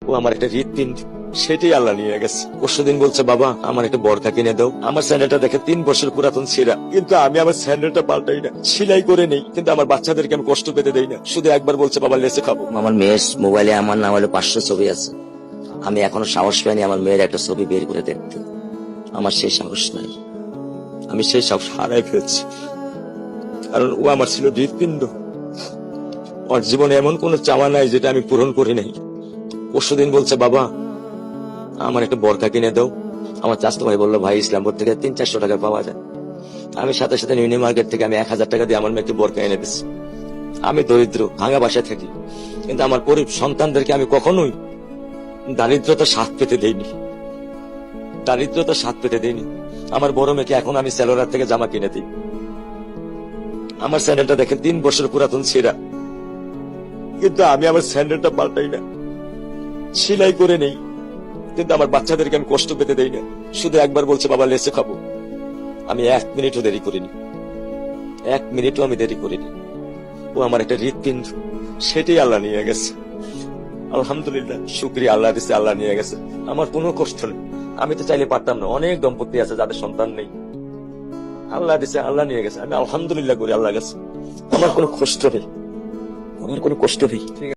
ও আমার একটা হৃৎপিণ্ড, সেটাই আল্লাহ নিয়ে গেছে। পরশুদিন বলছে, বাবা আমার একটা বরকা কিনে দাও। আমার স্যান্ডেলটা দেখে 3 বছর পুরাতন ছেঁড়া, কিন্তু আমি আমার স্যান্ডেলটা পাল্টাই না, সেলাই করে নেই, কিন্তু আমার বাচ্চাদেরকে আমি কষ্ট পেতে দেই না। শুধু একবার বলছে, বাবা লেসে খাবো। আমার মেয়ের মোবাইলে আমার নাম হলো 500 ছবি আছে। আমি এখনো সাহস পাইনি আমার মেয়ের একটা ছবি বের করে দেখতে। আমার সেই সাহস নাই। আমি সেই সাহস হারাই ফেলছি, কারণ ও আমার ছিল হৃৎপিণ্ড। ওর জীবনে এমন কোনো চাওয়া নাই যেটা আমি পূরণ করি নাই। পরশুদিন বলছে, বাবা আমার একটা বরকা কিনে দাও। আমার চাচতো ভাই বললো, ভাই ইসলামপুর থেকে 300-400 টাকা পাওয়া যায়। আমি সাথে সাথে নিউনি মার্কেট থেকে আমি 1000 টাকা দিয়ে আমার মেয়েকে বরকা এনে দিচ্ছি। আমি দরিদ্র, ভাঙা বাসায় থাকি, কিন্তু আমার সন্তানদেরকে আমি কখনোই দারিদ্রতা স্বাদ পেতে দেইনি। দারিদ্রতা স্বাদ পেতে দেইনি। আমার বড় মেয়েকে এখন আমি সেলোরার থেকে জামা কিনে দিই। আমার স্যান্ডেলটা দেখেন 3 বছর পুরাতন ছেঁড়া, কিন্তু আমি আমার স্যান্ডেলটা পাল্টাই না, সেলাই করে নেই, কিন্তু আমার বাচ্চাদেরকে আমি কষ্ট পেতে দেই না। শুধু একবার বলছে, বাবা লেসে খাবো। আমি 1 মিনিটও দেরি করিনি, 1 মিনিটও আমি দেরি করিনি। ও আমার একটা হৃৎপিণ্ড, সেটাই আল্লাহ নিয়ে গেছে। আলহামদুলিল্লাহ, শুকরিয়া, আল্লাহ দিছে, আল্লাহ নিয়ে গেছে। আমার কোনো কষ্ট নেই। আমি তো চাইলে পারতাম না, অনেক দম্পতি আছে যাদের সন্তান নেই। আল্লাহ দিছে, আল্লাহ নিয়ে গেছে। আমি আলহামদুলিল্লাহ করি আল্লাহ গেছে। আমার কোনো কষ্ট নেই, আমার কোনো কষ্ট নেই।